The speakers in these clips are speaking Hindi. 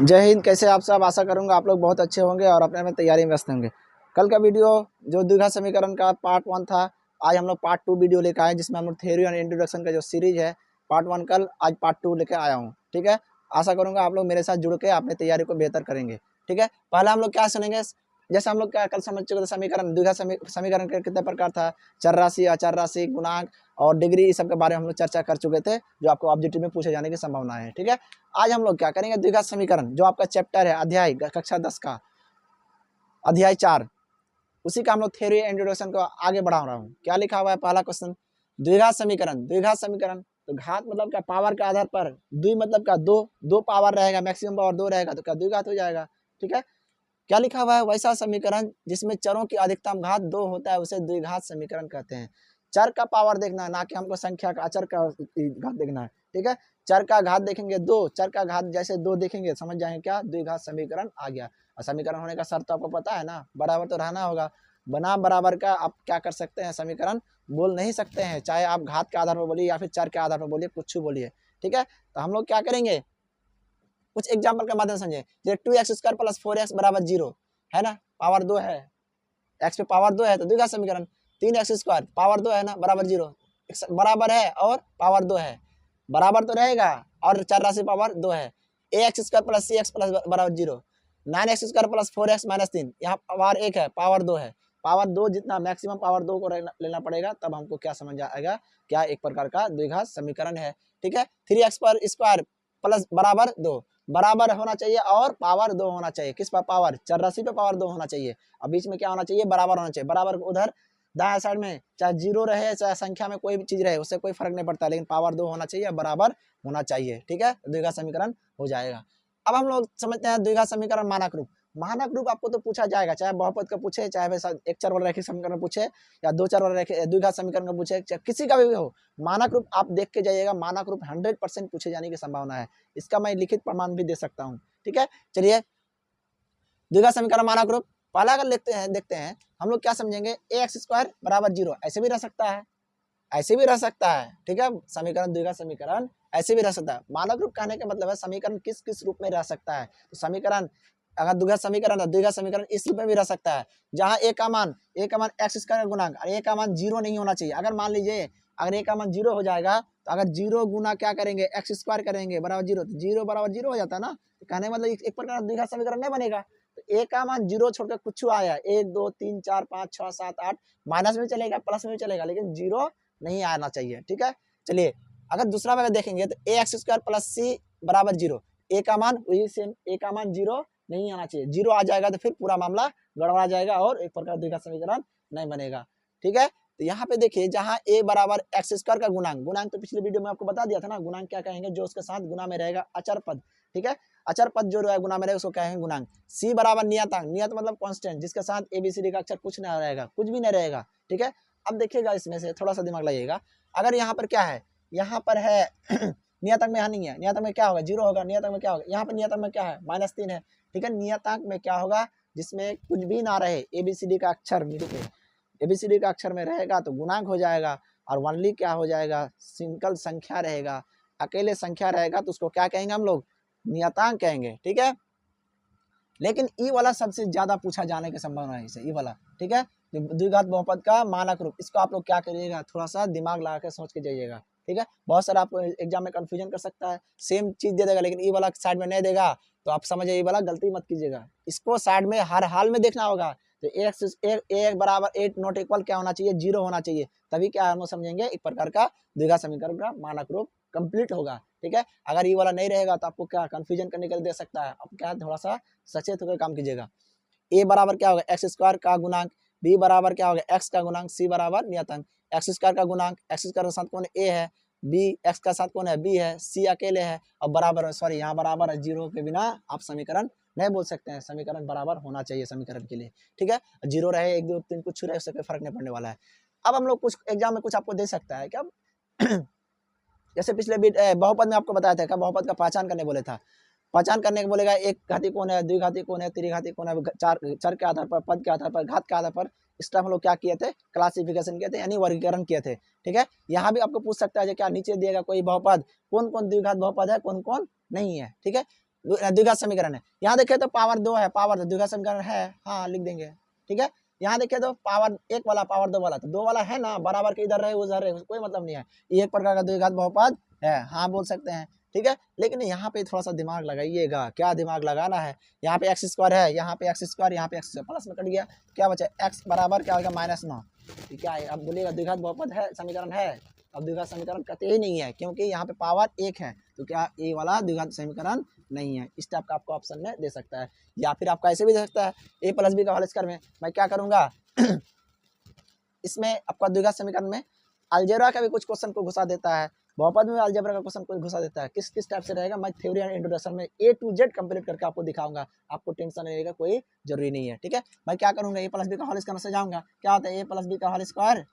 जय हिंद। कैसे आप सब? आशा करूंगा आप लोग बहुत अच्छे होंगे और अपने में तैयारी में व्यस्त होंगे। कल का वीडियो जो द्विघात समीकरण का पार्ट 1 था, आज हम लोग पार्ट 2 वीडियो लेकर आए जिसमें हम लोग थ्योरी और इंट्रोडक्शन का जो सीरीज है पार्ट 1 कल, आज पार्ट 2 लेकर आया हूँ। ठीक है, आशा करूंगा आप लोग मेरे साथ जुड़ के अपनी तैयारी को बेहतर करेंगे। ठीक है, पहले हम लोग क्या सुनेंगे, जैसे हम लोग क्या कल समझ चुके थे, समीकरण द्विघात समीकरण के कितने प्रकार था, चर राशि, अचर राशि, गुणांक और डिग्री, इस सब के बारे में हम लोग चर्चा कर चुके थे जो आपको ऑब्जेक्टिव में पूछे जाने की संभावना है। ठीक है, आज हम लोग क्या करेंगे, द्विघात समीकरण जो आपका चैप्टर है, अध्याय कक्षा 10 का अध्याय 4, उसी का हम लोग थ्योरी इंट्रोडक्शन को आगे बढ़ा रहा हूँ। क्या लिखा हुआ है, पहला क्वेश्चन, द्विघात समीकरण। द्विघात समीकरण तो घात मतलब क्या, पावर के आधार पर, द्वि मतलब क्या, दो पावर रहेगा, मैक्सिमम पावर 2 रहेगा तो क्या द्विघात हो जाएगा। ठीक है, क्या लिखा हुआ है, वैसा समीकरण जिसमें चरों की अधिकतम घात 2 होता है उसे द्विघात समीकरण कहते हैं। चर का पावर देखना है, ना कि हमको संख्या का, अचर का घात देखना है। ठीक है, चर का घात देखेंगे 2, चर का घात जैसे 2 देखेंगे समझ जाएंगे क्या, द्विघात समीकरण आ गया। और समीकरण होने का शर्त तो आपको पता है ना, बराबर तो रहना होगा। बना बराबर का आप क्या कर सकते हैं, समीकरण बोल नहीं सकते हैं, चाहे आप घात के आधार पर बोलिए या फिर चर के आधार पर बोलिए, कुछ बोलिए। ठीक है, तो हम लोग क्या करेंगे, कुछ एग्जाम्पल के माध्यम से समझे। जैसे 2x² + 4x = 0 है ना, पावर 2 है, x पे पावर 2 है तो द्विघात समीकरण। 3x² पावर 2 है ना, बराबर 0, बराबर है और पावर 2 है, बराबर तो रहेगा और चर राशि पावर 2 है। ax² + cx = 0, 9x² + 4x - 3, यहाँ पावर 1 है, पावर 2 है, पावर 2 जितना मैक्सिमम पावर 2 को लेना पड़ेगा, तब हमको क्या समझ आएगा, क्या एक प्रकार का द्विघात समीकरण है। ठीक है, 3x² प्लस बराबर 2, बराबर होना चाहिए और पावर 2 होना चाहिए। किस पर पावर, चर राशि पे पावर 2 होना चाहिए। और बीच में क्या होना चाहिए, बराबर होना चाहिए। बराबर उधर दाएं साइड में चाहे 0 रहे चाहे संख्या में कोई भी चीज रहे, उससे कोई फर्क नहीं पड़ता, लेकिन पावर 2 होना चाहिए, बराबर होना चाहिए। ठीक है, द्विघात समीकरण हो जाएगा। अब हम लोग समझते हैं द्विघात समीकरण मानक रूप। मानक रूप आपको तो पूछा जाएगा, चाहे बहुपद का पूछे, चाहे वैसा एक चर वाला रैखिक समीकरण पूछे, या दो चर वाला द्विघात समीकरण का पूछे, चाहे किसी का भी हो, मानक रूप आप देख के जाइएगा। मानक रूप 100% पूछे जाने की संभावना है, इसका मैं लिखित प्रमाण भी दे सकता हूँ। ठीक है, चलिए द्विघात समीकरण मानक रूप पहला अगर देखते हैं हम लोग क्या समझेंगे, ax² = 0, ऐसे भी रह सकता है, ऐसे भी रह सकता है। ठीक है, समीकरण द्विघात समीकरण ऐसे भी रह सकता है। मानक रूप कहने का मतलब है समीकरण किस किस रूप में रह सकता है। तो समीकरण अगर द्विघात समीकरण है, द्विघात समीकरण इस रूप में भी रह सकता है, जहाँ a का मान x² का गुणांक, a का मान 0 नहीं होना चाहिए। अगर मान लीजिए अगर a का मान 0 हो जाएगा तो अगर 0 गुना क्या करेंगे, x² करेंगे बराबर 0, तो 0 बराबर 0 हो जाता है ना। तो कहने मतलब एक प्रकार द्विघात समीकरण नहीं बनेगा। तो a का मान 0 छोड़कर कुछ आया, 1 2 3 4 5 6 7 8, माइनस में चलेगा प्लस में चलेगा, लेकिन 0 नहीं आना चाहिए। ठीक है, चलिए अगर दूसरा अगर देखेंगे तो ax² + c = 0, a का मान वही सेम, a का मान 0 नहीं आना चाहिए। 0 आ जाएगा तो फिर पूरा मामला गड़बड़ा जाएगा और एक प्रकार द्विघात समीकरण नहीं बनेगा। ठीक है, तो यहाँ पे देखिए जहाँ a बराबर x² का गुणांक तो पिछले वीडियो में आपको बता दिया था ना, गुणांक क्या कहेंगे, जो उसके साथ गुना में रहेगा अचर पद। ठीक है, अचर पद जो गुना में रहेगा उसको कहेंगे गुणांक। c बराबर नियतांक, नियत मतलब कांस्टेंट, जिसके साथ ABCD का अक्षर कुछ नहीं रहेगा, कुछ भी नहीं रहेगा। ठीक है, अब देखिएगा इसमें से थोड़ा सा दिमाग लगाइएगा। अगर यहाँ पर क्या है, यहाँ पर है नियतांक में, यहाँ नहीं है, नियतांक में क्या होगा, 0 होगा, नियतांक में क्या होगा, यहाँ पर नियतांक में क्या है, -3 है। ठीक है, नियतांक में क्या होगा, जिसमें कुछ भी ना रहे, ABCD का अक्षर ABCD का अक्षर में रहेगा तो गुणांक हो जाएगा, और वनली क्या हो जाएगा, सिंगल संख्या रहेगा, अकेले संख्या रहेगा तो उसको क्या कहेंगे हम लोग, नियतांक कहेंगे। ठीक है, लेकिन ई वाला सबसे ज्यादा पूछा जाने की संभावना है, इसे ई वाला। ठीक है, द्विघात बहुपद का मानक रूप, इसको आप लोग क्या करिएगा, थोड़ा सा दिमाग लगा के सोच के जाइएगा। ठीक है, बहुत सारा आपको एग्जाम में कंफ्यूजन कर सकता है, सेम चीज दे देगा लेकिन ई वाला साइड में नहीं देगा, तो आप समझिए ई वाला गलती मत कीजिएगा, इसको साइड में हर हाल में देखना होगा। तो a बराबर 8 नॉट इक्वल क्या होना चाहिए, 0 होना चाहिए, तभी क्या हम समझेंगे एक प्रकार का द्विघात समीकरण का मानक रूप कंप्लीट होगा। ठीक है, अगर ये वाला नहीं रहेगा तो आपको क्या कंफ्यूजन करने के लिए दे सकता है, आप क्या थोड़ा सा सचेत होकर काम कीजिएगा। a बराबर क्या होगा, x² का गुणांक, b बराबर क्या होगा, x का गुणांक, c बराबर नियतांक। x² का गुणांक, x² के साथ कौन a है, b, x का साथ कौन है, b है, c अकेले है, और बराबर, सॉरी यहाँ बराबर है, 0 के बिना आप समीकरण नहीं बोल सकते हैं, समीकरण बराबर होना चाहिए समीकरण के लिए। ठीक है, 0 रहे 1 2 3 कुछ रहे, उससे कोई फर्क नहीं पड़ने वाला है। अब हम लोग कुछ एग्जाम में कुछ आपको दे सकता है क्या जैसे पिछले बहुपद में आपको बताया था, क्या बहुपद का पहचान करने बोले था, पहचान करने के बोलेगा, एक घाती कौन है, द्विघाती कौन है, त्रिघाती कौन है, चर के आधार पर, पद के आधार पर, घात के आधार पर, इस तरह हम लोग क्या किए थे, क्लासिफिकेशन किए थे, यानी वर्गीकरण किए थे। ठीक है, यहाँ भी आपको पूछ सकता है क्या नीचे दिएगा कोई बहुपद, कौन कौन द्विघात बहुपद है, कौन कौन नहीं है। ठीक है, द्विघात समीकरण है। यहाँ देखे तो पावर 2 है, पावर द्विघात समीकरण है, हाँ लिख देंगे, ठीक है। यहाँ देखे तो पावर 1 वाला पावर 2 वाला, तो 2 वाला है ना, बराबर के इधर रहे उधर रहे, कोई मतलब नहीं है, ये एक प्रकार का द्विघात बहुपद है, हाँ बोल सकते हैं, ठीक है। लेकिन यहाँ पे थोड़ा सा दिमाग लगाइएगा, क्या दिमाग लगाना है, यहाँ पे एक्स स्क्वायर है, यहाँ पे एक्स स्क्वायर, यहाँ पे एक्स स्क्वायर, प्लस में कट गया, क्या बचा एक्स बराबर क्या होगा -9, क्या है, अब बोलिएगा द्विघात बहुपद है समीकरण है, अब द्विघात समीकरण कहते ही नहीं है, क्योंकि यहाँ पे पावर 1 है, तो क्या ये वाला द्विघात समीकरण नहीं है। इस टाइप का आपको ऑप्शन में दे सकता है, या फिर आपका ऐसे भी दे सकता है a + b का होल स्क्वायर में मैं क्या करूँगा इसमें आपका द्विघात समीकरण में अलजेब्रा का भी कुछ क्वेश्चन को घुसा देता है, बहुपद में अलजेब्रा का क्वेश्चन को घुसा देता है, किस किस टाइप से रहेगा मैं थ्योरी एंड इंट्रोडक्शन में A to Z कंप्लीट करके आपको दिखाऊंगा, आपको टेंशन लेने का कोई जरूरी नहीं है, ठीक है। मैं क्या करूँगा a + b का होल स्क्वायर में सजाऊंगा, क्या होता है a + b का होल स्क्वायर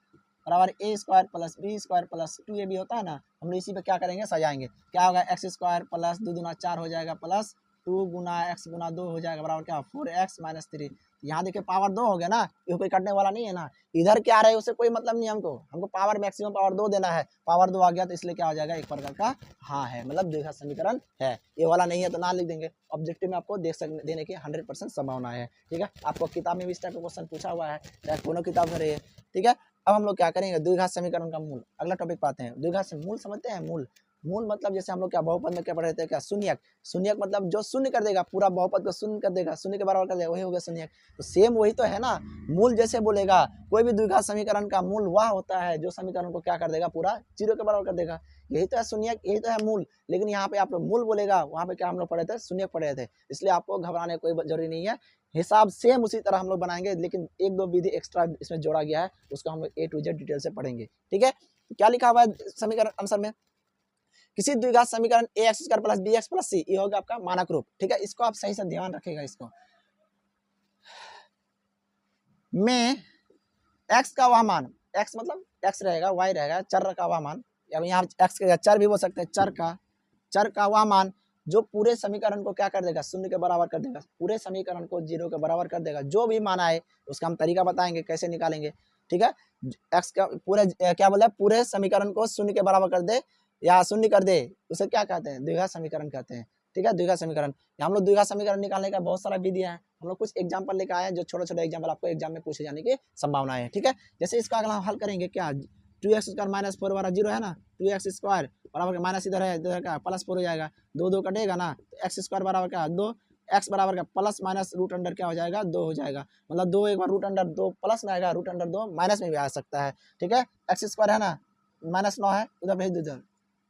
बराबर a square plus b square plus 2ab होता है ना, हम लोग इसी पे क्या करेंगे सजाएंगे, क्या होगा एक्स स्क्वायर प्लस 2 दूना 4 हो जाएगा प्लस 2 गुना x गुना 2 हो जाएगा बराबर क्या 4x - 3। यहाँ देखिए पावर 2 हो गया ना, ये कोई कटने वाला नहीं है ना, इधर क्या रहे उससे कोई मतलब नहीं, हमको पावर मैक्सिमम पावर 2 देना है, पावर 2 आ गया तो इसलिए क्या हो जाएगा एक प्रकार का हाँ है, मतलब द्विघात समीकरण है, ये वाला नहीं है तो ना लिख देंगे, ऑब्जेक्टिव में आपको देने की 100% संभावना है, ठीक है। आपको किताब में भी इस टाइप का क्वेश्चन पूछा हुआ है, चाहे कोनो किताब में रहे, ठीक है। अब हम लोग क्या करेंगे द्विघात समीकरण का मूल, अगला टॉपिक पाते हैं, द्विघात से मूल समझते हैं, मूल मूल मतलब जैसे हम लोग क्या बहुपद में क्या पढ़ रहे थे, क्या शून्यक, शून्यक मतलब जो शून्य कर देगा, पूरा बहुपद को शून्य कर देगा, शून्य के बराबर कर देगा, वही हो गया शून्यक, तो सेम वही तो है ना, मूल जैसे बोलेगा कोई भी द्विघात समीकरण का मूल वह होता है जो समीकरण को क्या कर देगा पूरा 0 के बराबर कर देगा, यही तो है शून्यक, यही तो है मूल। लेकिन यहाँ पे आप लोग मूल बोलेगा, वहाँ पे क्या हम लोग पढ़े थे शून्यक पढ़े थे, इसलिए आपको घबराने कोई जरूरी नहीं है, हिसाब सेम उसी तरह हम लोग बनाएंगे, लेकिन 1-2 विधि एक्स्ट्रा इसमें जोड़ा गया है, उसको हम लोग A to Z डिटेल से पढ़ेंगे, ठीक है। क्या लिखा हुआ है समीकरण आंसर में, किसी द्विघात समीकरण ax square plus bx plus c, ये होगा आपका मानक रूप, ठीक है। इसको आप सही से ध्यान रखिएगा, इसको में x का वह मान, x मतलब x रहेगा, y रहेगा, चर का वह मान, या यहाँ x का चर भी बोल सकते हैं, चर का वह मान जो पूरे समीकरण को क्या कर देगा शून्य के बराबर कर देगा, पूरे समीकरण को 0 के बराबर कर देगा, जो भी मान आए उसका हम तरीका बताएंगे कैसे निकालेंगे, ठीक है। x का पूरे क्या बोला पूरे समीकरण को शून्य के बराबर कर दे या शून्य कर दे, उसे क्या कहते हैं द्विघात समीकरण कहते हैं, ठीक है। द्विघात समीकरण हम लोग द्विघात समीकरण निकालने का बहुत सारा विधियां हैं, हम लोग कुछ एग्जाम्पल लेकर आए हैं जो छोटे छोटे एग्जाम्पल आपको एग्जाम में पूछे जाने की संभावना है, ठीक है। जैसे इसका अगला हल करेंगे, क्या 2x स्क्वायर माइनस 4 वाला 0 है ना, 2x स्क्वायर बराबर माइनस इधर है, इधर का प्लस 4 हो जाएगा, 2 कटेगा ना, तो एक्स स्क्वायर बराबर क्या 2, एक्स बराबर का प्लस माइनस रूट अंडर क्या हो जाएगा 2 हो जाएगा, मतलब 2 एक बार रूट अंडर 2 प्लस में आएगा, रूट अंडर 2 माइनस में भी आ सकता है, ठीक है। एक्स स्क्वायर है ना, -9 है, उधर भेज दो, इधर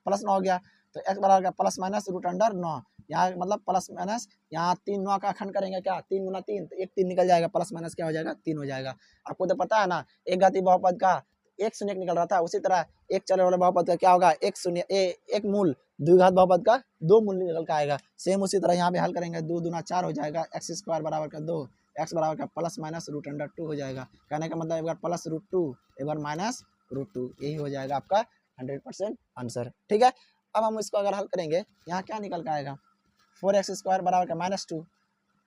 +9 हो गया, तो एक्स बराबर का प्लस माइनस रूट अंडर 9, यहाँ मतलब प्लस माइनस, यहाँ 3 9 का खंड करेंगे, क्या 3 गुना 3, तो 1 3 निकल जाएगा, प्लस माइनस क्या हो जाएगा 3 हो जाएगा। आपको तो पता है ना एक घातीय बहुपद का एक शून्य निकल रहा था, उसी तरह एक चर वाले बहुपद का क्या होगा एक शून्य एक मूल, द्विघात बहुपद का 2 मूल निकल के आएगा, सेम उसी तरह यहाँ पे हल करेंगे, 2 दूना 4 हो जाएगा, एक्स स्क्वायर बराबर का 2, एक्स बराबर का प्लस माइनस रूट अंडर 2 हो जाएगा, कहने का मतलब एक बार प्लस रूट 2 एक बार माइनस रूट 2, यही हो जाएगा आपका 100% आंसर, ठीक है। अब हम इसको अगर हल करेंगे, यहाँ क्या निकल के आएगा 4x स्क्वायर बराबर का -2,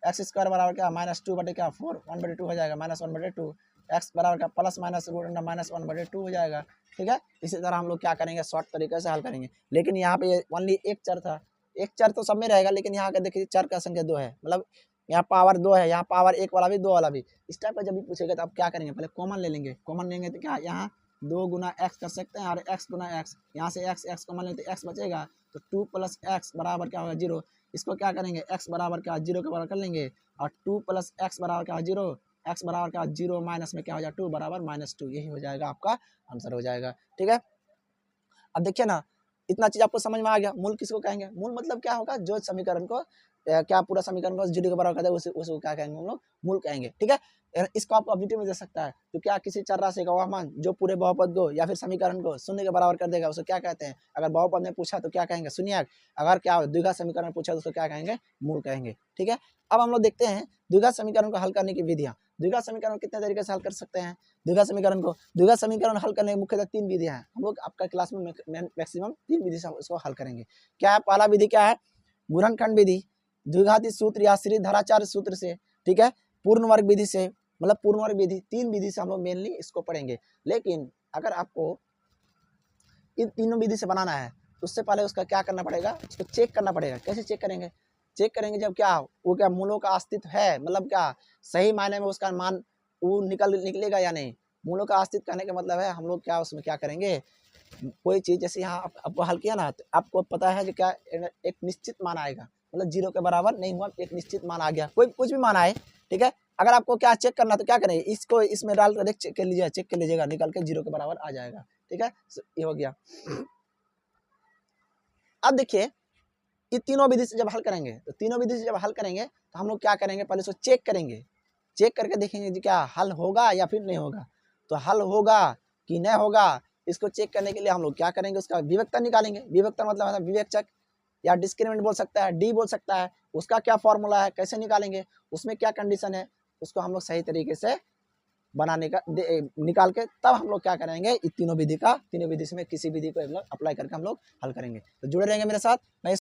एक्स स्क्वायर बराबर क्या -2 बटे क्या 4 1/2 हो जाएगा, -1/2, एक्स बराबर का प्लस माइनस रूट अंडर -1/2 हो जाएगा, ठीक है। इसी तरह हम लोग क्या करेंगे शॉर्ट तरीके से हल करेंगे, लेकिन यहाँ पे ओनली एक चर था, एक चर तो सब में रहेगा, लेकिन यहाँ का देखिए चर का संख्या 2 है, मतलब यहाँ पावर 2 है, यहाँ पावर 1 वाला भी 2 वाला भी, इस टाइप का जब भी पूछेगा तो आप क्या करेंगे पहले कॉमन ले लेंगे, कॉमन लेंगे तो क्या यहाँ 2 गुना एक्स कर सकते हैं, और एक्स गुना एक्स, यहाँ से एक्स कॉमन लेते एक्स बचेगा, तो 2 + x बराबर क्या होगा 0, इसको क्या करेंगे x बराबर क्या 0 के बराबर कर लेंगे, और 2 + x बराबर क्या 0, x बराबर क्या 0 माइनस में क्या हो जाएगा 2 बराबर -2, यही हो जाएगा आपका आंसर हो जाएगा, ठीक है। अब देखिए ना इतना चीज आपको समझ में आ गया, मूल किसको कहेंगे, मूल मतलब क्या होगा जो समीकरण को क्या पूरा समीकरण को 0 के बराबर कर दे उसको क्या कहेंगे हम लोग मूल कहेंगे, ठीक है। इसको आपको ऑब्जेक्टिव में दे सकता है, तो क्या किसी चर राशि का वह मान जो पूरे बहुपद को या फिर समीकरण को शून्य के बराबर कर देगा उसे क्या कहते हैं, अगर बहुपद में पूछा तो क्या कहेंगे शून्यक, अगर क्या द्विघात समीकरण पूछा तो उसको क्या कहेंगे मूल कहेंगे, ठीक है। अब हम लोग देखते हैं द्विघात समीकरण को हल करने की विधियां, द्विघात समीकरण कितने तरीके से हल कर सकते हैं, द्विघात समीकरण हल करने की मुख्यतः 3 विधियां हैं, हम लोग आपका क्लास में मैक्सिमम 3 विधि से इसको हल करेंगे। क्या है पहला विधि क्या है गुणनखंड विधि, द्विघाती सूत्र या श्रीधराचार्य सूत्र से, ठीक है, पूर्ण वर्ग विधि से, मतलब पूर्ण वर्ग विधि, 3 विधि से हम लोग मेनली इसको पढ़ेंगे। लेकिन अगर आपको इन तीनों विधि से बनाना है तो उससे पहले उसका क्या करना पड़ेगा, उसको चेक करना पड़ेगा, कैसे चेक करेंगे, चेक करेंगे जब क्या वो क्या मूलों का अस्तित्व है, मतलब क्या सही मायने में उसका मान वो निकलेगा या नहीं। मूलों का अस्तित्व कहने का मतलब है हम लोग क्या उसमें क्या करेंगे, कोई चीज़ जैसे यहाँ आपको हल किया ना, तो आपको पता है कि क्या एक निश्चित मान आएगा, मतलब 0 के बराबर नहीं हुआ, एक निश्चित मान आ गया, कोई कुछ भी मान आए, ठीक है। अगर आपको क्या चेक करना तो क्या करेंगे, इसको इसमें डाल कर चेक कर लीजिए, चेक कर लीजिएगा, निकल के 0 के बराबर आ जाएगा, ठीक है। ये हो गया। अब देखिए ये तीनों विधि से जब हल करेंगे, तो तीनों विधि से जब हल करेंगे तो हम लोग क्या करेंगे, पहले इसको चेक करेंगे, चेक करके देखेंगे कि क्या हल होगा या फिर नहीं होगा। तो हल होगा कि नहीं होगा, इसको चेक करने के लिए हम लोग क्या करेंगे, उसका विवेकता निकालेंगे। विवेकता मतलब विवेचक या डिस्क्रिमिनेंट बोल सकता है, डी बोल सकता है, उसका क्या फॉर्मूला है, कैसे निकालेंगे, उसमें क्या कंडीशन है, उसको हम लोग सही तरीके से बनाने का निकाल के तब हम लोग क्या करेंगे, तीनों विधि से में किसी विधि को अप्लाई करके हम लोग हल करेंगे। तो जुड़े रहेंगे मेरे साथ। मैं